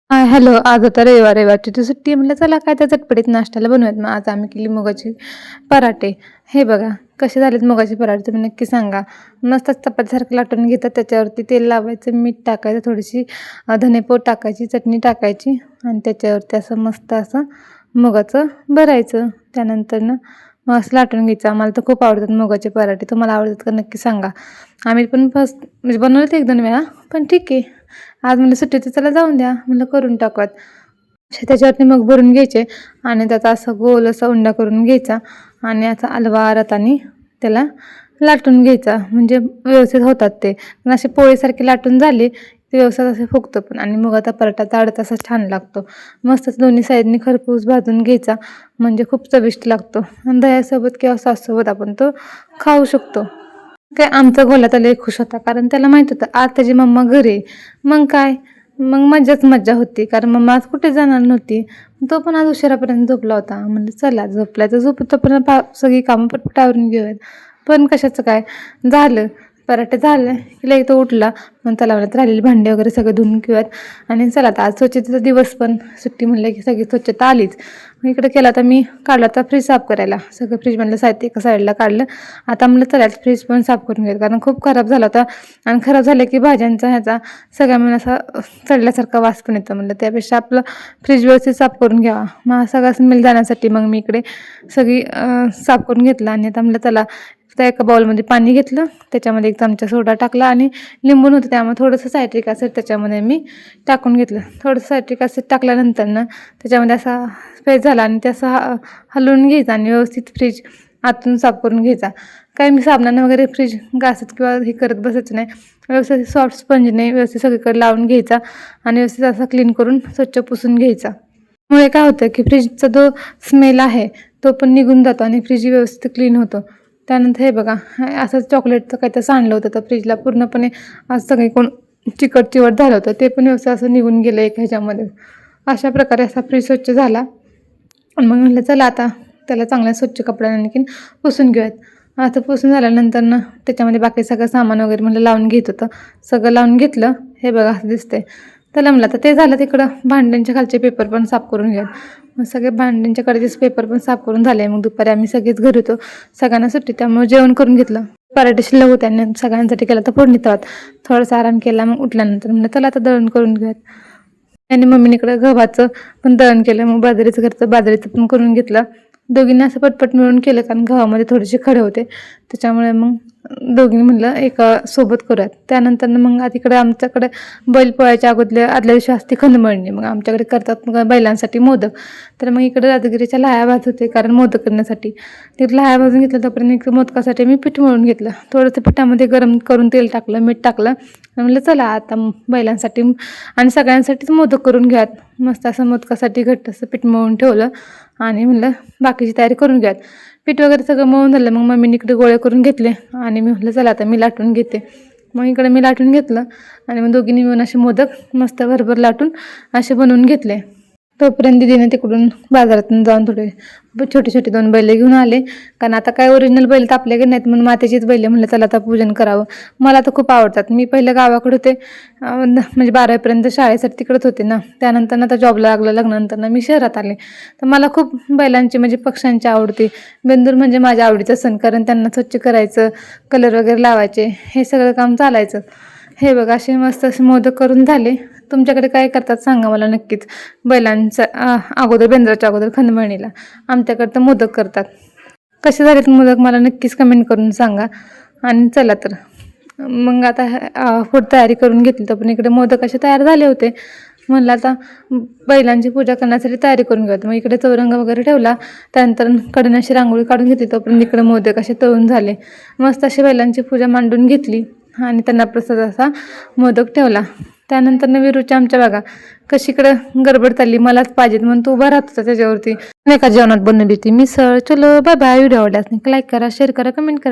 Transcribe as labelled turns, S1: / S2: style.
S1: Hello. आज होता रविवार, रविवारची सुट्टी म्हटलं चला काय त्या चटपटीत नाश्त्याला बनवूयात. मग आज आम्ही केली मुगाची पराठे. हे बघा कसे झालेत मुगाचे पराठे तुम्ही नक्की सांगा. मस्त चपातीसारखं लाटून घेतात, त्याच्यावरती तेल लावायचं, मीठ टाकायचं, थोडीशी धनेपूड टाकायची, चटणी टाकायची आणि त्याच्यावरती असं मस्त असं मुगाचं भरायचं. त्यानंतर मग असं लाटून घ्यायचं. आम्हाला तर खूप आवडतात मुगाचे पराठे. तुम्हाला आवडतात का नक्की सांगा. आम्ही पण फर्स्ट म्हणजे बनवले ते 1-2 वेळा, पण ठीक आहे. आज म्हणलं सुट्टी तर चला जाऊन द्या, म्हणलं करून टाकूयात. त्याच्यावरती मग भरून घ्यायचे आणि त्याचा असा गोल असा उंडा करून घ्यायचा आणि असा अलवा रताने त्याला लाटून घ्यायचा, म्हणजे व्यवस्थित होतात ते. पण असे पोळीसारखे लाटून झाले ते व्यवस्थित असे फुगतं पण. आणि मुगाचा पराठा ताडत असा छान लागतो. मस्त दोन्ही साईडनी खरपूस भाजून घ्यायचा, म्हणजे खूप चविष्ट लागतो. आणि दह्यासोबत किंवा सॉससोबत आपण तो खाऊ शकतो. काय आमचा गोला तर लय खुश होता, कारण त्याला माहित होतं आज त्याची मम्मा घरी आहे. मग काय, मग मज्जाच मज्जा होती, कारण मम्मा आज कुठे जाणार नव्हती. तो पण आज उशिरापर्यंत झोपला होता. म्हणलं चला झोपला तर झोप, तोपर्यंत सगळी कामं पटपट आवरून घेऊयात. पण कशाचं काय झालं, पराठे झालं की लगेच तो उठला. मग त्याला म्हणत राहिलेली भांडे वगैरे सगळं धुवून घेऊयात. आणि चला आता आज स्वच्छतेचा दिवस, पण सुट्टी म्हणलं की सगळी स्वच्छता आलीच. मग इकडे केला तर मी काढला होता फ्रीज साफ करायला. सगळं फ्रीजमधलं साहित्य एका साईडला काढलं. आता म्हणलं चला फ्रीज पण साफ करून घेऊयात, कारण खूप खराब झाला होता. आणि खराब झालं की भाज्यांचा ह्याचा सगळ्या मिळून असा चढल्यासारखा वास पण येतो. म्हणलं त्यापेक्षा आपलं फ्रीज व्यवस्थित साफ करून घ्यावा. मग सगळा स्मेल जाण्यासाठी मग मी इकडे सगळी साफ करून घेतलं. आणि आता म्हणलं चला त्या एका बाउलमध्ये पाणी घेतलं, त्याच्यामध्ये 1 चमचा सोडा टाकला आणि लिंबून होतं त्यामुळे थोडंसं सायट्रिक ॲसिड त्याच्यामध्ये मी टाकून घेतलं. थोडंसं सायट्रिक ॲसिड टाकल्यानंतर त्याच्यामध्ये असा पेस्ट झाला आणि ते असं हलवून घ्यायचं आणि व्यवस्थित फ्रीज आतून साफ करून घ्यायचा. काय मी साबणानं वगैरे फ्रीज घासत किंवा हे करत बसायचं नाही. व्यवस्थित सॉफ्ट स्पंजने व्यवस्थित सगळीकडे लावून घ्यायचा आणि व्यवस्थित असा क्लीन करून स्वच्छ पुसून घ्यायचा. त्यामुळे काय होतं की फ्रीजचा जो स्मेल आहे तो पण निघून जातो आणि फ्रीज व्यवस्थित क्लीन होतं. त्यानंतर हे बघा असं चॉकलेटचं काही तर सांडलं होतं तर फ्रीजला पूर्णपणे आज सगळे कोण चिकट चिवट झालं होतं, ते पण व्यवस्थित असं निघून गेलं एक ह्याच्यामध्ये. अशा प्रकारे असा फ्रीज स्वच्छ झाला. आणि मग म्हटलं चला आता त्याला चांगल्या स्वच्छ कपड्याने आणखीन पुसून घेऊयात. आता पुसून झाल्यानंतर त्याच्यामध्ये बाकी सगळं सामान वगैरे म्हणलं लावून घेत होतं. सगळं लावून घेतलं. हे बघा असं दिसतंय. त्याला म्हणलं आता ते झालं, तिकडं भांड्यांच्या खालचे पेपर पण साफ करून घ्या. मग सगळे भांड्यांच्या कडेचे पेपर पण साफ करून झाले. मग दुपारी आम्ही सगळेच घरी होतो, सगळ्यांना सुट्टी, त्यामुळे जेवण करून घेतलं. पराठे शिल्लक होते आणि सगळ्यांसाठी केला तर फोडणी तवात थोडासा आराम केला. मग उठल्यानंतर म्हणलं चला आता दळण करून घेऊयात. आणि मम्मीने इकडं गव्हाचं पण दळण केलं. मग बाजरीचं पण करून घेतलं. दोघींनी असं पटपट मिळून केलं, कारण गव्हामध्ये थोडेसे खडे होते, त्याच्यामुळे मग दोघींनी म्हणलं एका सोबत करूयात. त्यानंतर मग आता इकडे आमच्याकडे बैल पोळ्याच्या आदल्या दिवशी असते खंदमळणी. मग आमच्याकडे करतात मग बैलांसाठी मोदक. तर मग इकडे राजगिरीच्या लाह्या भाजत होते, कारण मोदक करण्यासाठी तिथे लाह्या भाजून घेतलं. तोपर्यंत मोदकासाठी मी पीठ मळून घेतलं. थोडंसं पिठामध्ये गरम करून तेल टाकलं, मीठ टाकलं. म्हणलं चला आता बैलांसाठी आणि सगळ्यांसाठीच मोदक करून घ्यात. मस्त असं मोदकासाठी घट्ट असं पीठ मळून ठेवलं आणि म्हणलं बाकीची तयारी करून घ्यात. पीठ वगैरे सगळं मळून झालं. मग मम्मीने इकडे गोळे करून घेतले आणि मी म्हटलं चला आता मी लाटून घेते. मग इकडे मी लाटून घेतलं आणि मग दोघींनी मिळून असे मोदक मस्त भरभर लाटून असे बनवून घेतले. तोपर्यंत दीदीने तिकडून बाजारातून जाऊन थोडे छोटे छोटे 2 बैल घेऊन आले, कारण आता काय ओरिजिनल बैल तर आपल्याकडे नाहीत, म्हणून मातेचीच बैल म्हणलं चला आता पूजन करावं. मला तर खूप आवडतात. मी पहिलं गावाकडे होते, म्हणजे 12वीपर्यंत शाळेसाठी तिकडंच होते ना. त्यानंतर आता जॉबला लागलं, लग्नानंतर मी शहरात आले. तर मला खूप बैलांची म्हणजे पक्ष्यांची आवडते. बेंदूर म्हणजे माझ्या आवडीचा सण, कारण त्यांना स्वच्छ करायचं, कलर वगैरे लावायचे, हे सगळं काम चालायचं. हे बघा असे मस्त असे मोदक करून झाले. तुमच्याकडे काय करतात सांगा मला नक्कीच. बैलांचं अगोदर बेंद्राच्या अगोदर खंदमळणीला आमच्याकडे तर मोदक करतात. कसे झालेत मोदक मला नक्कीच कमेंट करून सांगा. आणि चला तर मग आता पुढे तयारी करून घेतली. तर पण इकडे मोदक असे तयार झाले होते. म्हणलं आता बैलांची पूजा करण्यासाठी तयारी करून घेऊ. मग इकडे चौरंग वगैरे ठेवला. त्यानंतर कडून अशी रांगोळी काढून घेतली. तोपर्यंत इकडे मोदक असे तळून झाले. मस्त अशी बैलांची पूजा मांडून घेतली आणि त्यांना प्रसाद असा मोदक ठेवला. त्यानंतर विरूच्या आमच्या बघा कशी इकडं गडबड चालली, मलाच पाहिजेत म्हणून तू उभा राहत होता त्याच्यावरती. एका जेवणात बनवली होती मिसळ. चलो बाय बाय. व्हिडिओ आवडल्यास लाईक करा, शेअर करा, कमेंट करा.